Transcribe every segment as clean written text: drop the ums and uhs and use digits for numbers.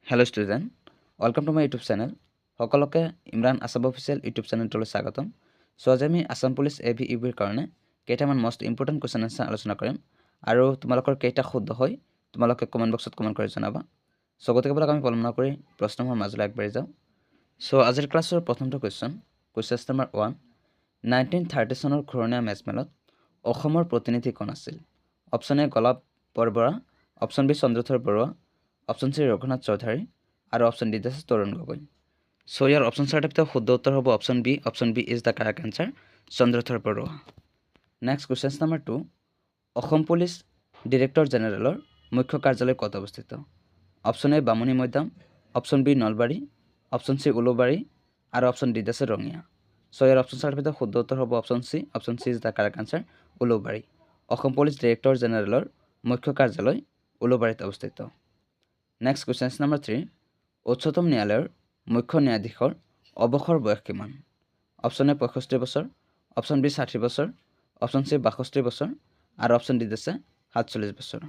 Hello student, welcome to my YouTube channel. সকলোকে Imran Assam official YouTube চেনেলটোলৈ স্বাগতম। So আজি আমি আছাম পুলিচ AVEBৰ কাৰণে কেইটামান মষ্ট ইম্পৰ্টেণ্ট কুৱেশ্যন আনসাৰ আলোচনা কৰিম আৰু তোমালোকৰ কেইটা শুদ্ধ হয় তোমালোকে কমেণ্ট বক্সত কমেণ্ট কৰি জনাবা। সো গতিকে বলক আমি পলম নকৰি প্ৰশ্নসমূহৰ মাজলৈ আগবাঢ়ি যাওঁ। সো আজিৰ ক্লাছৰ প্ৰথমটো কুৱেশ্যন নম্বৰ 1 1930 চনৰ ঘূৰণীয়া মেজমেলত অসমৰ প্ৰতিনিধি কোন আছিল? Option A Golap Borbora, option B Chandradhar Barua, option C Raghunath Choudhury আৰু অপশ্যন ডি আছে তৰুণ গগৈ। সো ইয়াৰ অপশ্যন চাৰিটাৰ ভিতৰত শুদ্ধ উত্তৰ হ'ব option B. Option B is the correct answer, Chandradhar Barua. Next question number 2 Assam police director জেনেৰেলৰ মুখ্য কাৰ্যালয় ক'ত অৱস্থিত? Option A Bamuni Maidam, option B Nalbari, option C Ulubari আৰু অপশ্যন ডি আছে ৰঙিয়া। সো ইয়াৰ অপশ্যন চাৰিটাৰ ভিতৰত শুদ্ধ উত্তৰ হ'ব option C. Option C is the correct answer, Ulubari. Assam police director জেনেৰেলৰ মুখ্য কাৰ্যালয় উলুবাৰীত অৱস্থিত। নেক্সট কুৱেশ্যন নম্বৰ 3 উচ্চতম ন্যায়ালয়ৰ মুখ্য ন্যায়াধীশৰ অৱসৰ বয়স কিমান? অপশ্যন এ 65 বছৰ, অপশ্যন বি 60 বছৰ, অপশ্যন চি 62 বছৰ আৰু অপশ্যন ডি আছে 47 বছৰ।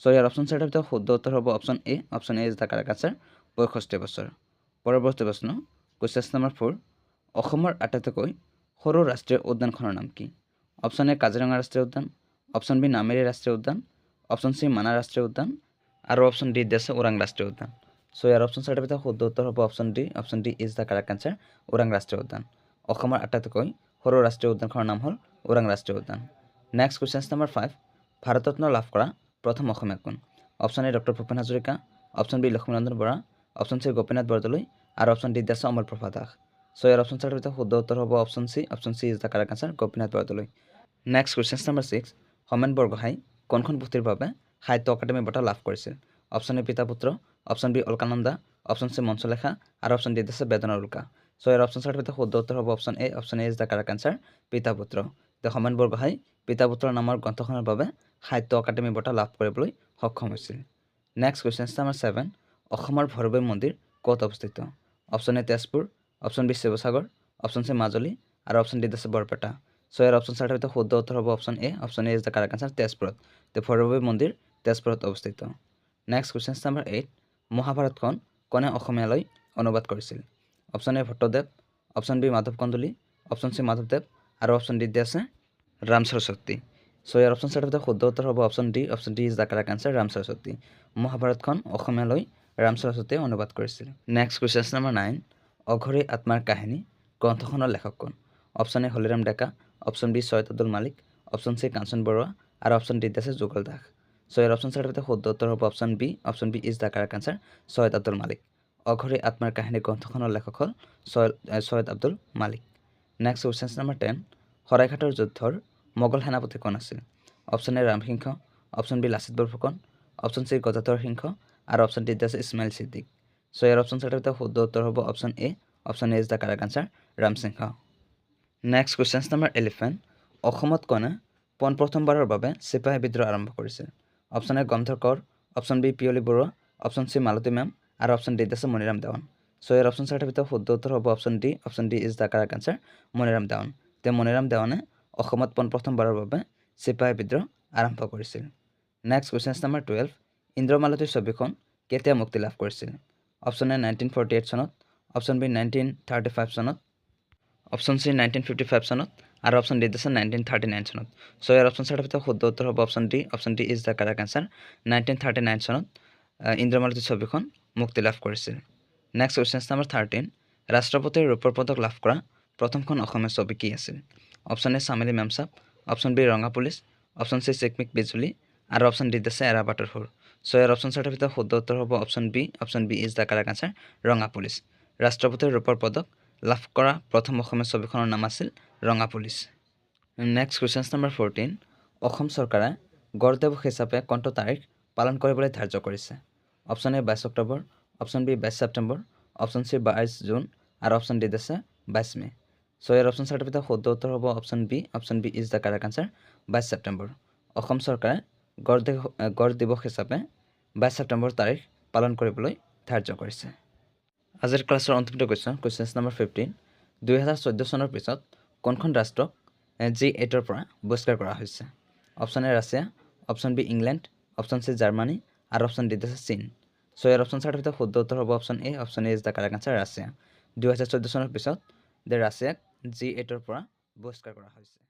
সো ইয়াৰ অপশ্যন চাৰিটাৰ ভিতৰত শুদ্ধ উত্তৰ হ'ব option A. Option A is the correct answer, 65 বছৰ। পৰৱৰ্তী প্ৰশ্ন কুৱেশ্যন নম্বৰ 4 অসমৰ আটাইতকৈ সৰু ৰাষ্ট্ৰীয় উদ্যানখনৰ নাম কি? অপশ্যন এ কাজিৰঙা ৰাষ্ট্ৰীয় উদ্যান, অপশ্যন বি নামেৰি ৰাষ্ট্ৰীয় উদ্যান, অপশ্যন চি মানাহ ৰাষ্ট্ৰীয় উদ্যান আৰু অপশ্যন ডি আছে ওৰাং ৰাষ্ট্ৰীয় উদ্যান। সো ইয়াৰ অপশ্যন চাৰিটাৰ ভিতৰত শুদ্ধ উত্তৰ হ'ব option D. Option D is the correct answer, Orang ৰাষ্ট্ৰীয় উদ্যান। অসমৰ আটাইতকৈ সৰু ৰাষ্ট্ৰীয় উদ্যানখনৰ নাম হ'ল ওৰাং ৰাষ্ট্ৰীয় উদ্যান। নেক্সট কুৱেশ্যন নম্বৰ 5 ভাৰতৰত্ন লাভ কৰা প্ৰথম অসমীয়া কোন? Option A doctor Bhupen Hazarika, option B Lakshminandan Bora, option C Gopinath Bordoloi আৰু অপশ্যন ডি আছে অমল প্ৰভা দাস। সো ইয়াৰ অপশ্যন চাৰিটাৰ ভিতৰত শুদ্ধ উত্তৰ হ'ব option C. Option C is the correct answer, Gopinath Bordoloi. Next question number 6 Homen Borgohain কোনখন পুথিৰ বাবে সাহিত্য অকাডেমি বঁটা লাভ কৰিছিল? Option A Pita Putra, option B Alakananda, option C Manchalekha আৰু অপশ্যন ডি আছে বেদনৰ উল্কা। সো ইয়াৰ অপশ্যন চাৰিটাৰ ভিতৰত শুদ্ধ উত্তৰ হ'ব option A. Option A is the correct answer, পিতা পুত্ৰ। হোমেন বৰগোহাঁই পিতা পুত্ৰ নামৰ গ্ৰন্থখনৰ বাবে সাহিত্য অকাডেমি বঁটা লাভ কৰিবলৈ সক্ষম হৈছিল। নেক্সট কুৱেশ্যন নম্বৰ 7 অসমৰ ভৈৰৱী মন্দিৰ ক'ত অৱস্থিত? Option A Tezpur, option B Sivasagar, option C Majuli আৰু অপশ্যন ডি আছে বৰপেটা। সো ইয়াৰ অপশ্যন চাৰিটাৰ ভিতৰত শুদ্ধ উত্তৰ হ'ব option A. Option A is the correct answer, তেজপুৰত। ভৈৰৱী মন্দিৰ তেজপুৰত অৱস্থিত। নেক্সট কুৱেশ্যন নম্বৰ 8 মহাভাৰতখন কোনে অসমীয়ালৈ অনুবাদ কৰিছিল? Option A Bhattadev, option B Madhav Kandali, option C মাধৱদেৱ আৰু অপশ্যন ডি আছে ৰাম সৰস্বতী। সো ইয়াৰ অপশ্যন চাৰিটাৰ ভিতৰত শুদ্ধ উত্তৰ হ'ব option D. Option D is the correct answer, Ram Saraswati. মহাভাৰতখন অসমীয়ালৈ ৰাম সৰস্বতীয়ে অনুবাদ কৰিছিল। নেক্সট কুৱেশ্যন নম্বৰ 9 অঘৰী আত্মাৰ কাহিনী গ্ৰন্থখনৰ লেখক কোন? Option A Holiram Deka, option B Syed Abdul Malik, option C Kanchan Baruah আৰু অপশ্যন ডি আছে যুগল দাস। সো ইয়াৰ অপশ্যন চাৰিটাৰ ভিতৰত শুদ্ধ উত্তৰ হ'ব option B. Option B is the correct answer, Syed Abdul Malik. অঘৰী আত্মাৰ কাহিনী গ্ৰন্থখনৰ লেখক হ'ল ছৈয়দ আব্দুল মালিক। নেক্সট কুৱেশ্যন নম্বৰ 10 শৰাইঘাটৰ যুদ্ধৰ মোগল সেনাপতি কোন আছিল? Option A Ram Singh, option B Lachit Borphukan, option C Gadadhar Singha আৰু অপশ্যন ডি আছে ইছমাইল ছিদ্দিক। সো ইয়াৰ অপশ্যন চাৰিটাৰ ভিতৰত শুদ্ধ উত্তৰ হ'ব option A. Option A is the correct answer, Ram Singh. Next question number 11 অসমত কোনে পোনপ্ৰথমবাৰৰ বাবে চিপাহী বিদ্ৰোহ আৰম্ভ কৰিছিল? Option A Gomdhar Konwar, option B Piyali Barua, option C Malati Mem আৰু অপশ্যন ডি আছে মণিৰাম দেৱান। সো ইয়াৰ অপশ্যন চাৰিটাৰ ভিতৰত শুদ্ধ উত্তৰ হ'ব option D. Option D is the correct answer, Maniram Dewan. Maniram দেৱানে অসমত পোনপ্ৰথমবাৰৰ বাবে চিপাহী বিদ্ৰোহ আৰম্ভ কৰিছিল। নেক্সট কুৱেশ্যন নম্বৰ 12 ইন্দ্ৰমালতী ছবিখন কেতিয়া মুক্তি লাভ কৰিছিল? অপশ্যন এ 1948 চনত, অপশ্যন বি 1935 চনত, অপশ্যন চি 1955 চনত আৰু অপশ্যন ডি আছে 1939 চনত। সো ইয়াৰ অপশ্যন চাৰিটাৰ ভিতৰত শুদ্ধ উত্তৰ হ'ব option D. Option D is the correct answer, 1939 চনত ইন্দ্ৰমালতী ছবিখন মুক্তি লাভ কৰিছিল। নেক্সট কুৱেশ্যন নম্বৰ 13 ৰাষ্ট্ৰপতিৰ ৰূপৰ পদক লাভ কৰা প্ৰথমখন অসমীয়া ছবি কি আছিল? Option A Chameli Memsaab, option B Ranga Police, option C Chikmik Bijuli আৰু অপশ্যন ডি আছে এৰাবাটৰ সুৰ। সো ইয়াৰ অপশ্যন চাৰিটাৰ ভিতৰত শুদ্ধ উত্তৰ হ'ব option B. Option B is the correct answer, ৰঙা পুলিচ। ৰাষ্ট্ৰপতিৰ ৰূপৰ পদক লাভ কৰা প্ৰথম অসমীয়া ছবিখনৰ নাম আছিল ৰঙা police. Next question number 14 Assam চৰকাৰে গড় দিৱস হিচাপে কোনটো তাৰিখ পালন কৰিবলৈ ধাৰ্য কৰিছে? Option A 22 October, option B 22 September, option C 22 June আৰু অপশ্যন ডি আছে 22 মে'। সো ইয়াৰ অপশ্যন চাৰিটাৰ ভিতৰত শুদ্ধ উত্তৰ হ'ব option B. Option B is the correct answer, 22 September. Assam চৰকাৰে গড় দিৱস হিচাপে 22 ছেপ্টেম্বৰ তাৰিখ পালন কৰিবলৈ ধাৰ্য কৰিছে। আজিৰ ক্লাছৰ অন্তিমটো কুৱেশ্যন নম্বৰ 15 2014 চনৰ পিছত কোনখন ৰাষ্ট্ৰক G8ৰ পৰা বহিষ্কাৰ কৰা হৈছে? Option A Russia, option B England, option C Germany আৰু অপশ্যন ডি আছে চীন। চ' ইয়াৰ অপশ্যন চাৰিটাৰ ভিতৰত শুদ্ধ উত্তৰ হ'ব option A. Option A is the correct answer, Russia. 2014 চনৰ পিছত ৰাছিয়াক G8ৰ পৰা বহিষ্কাৰ কৰা হৈছে।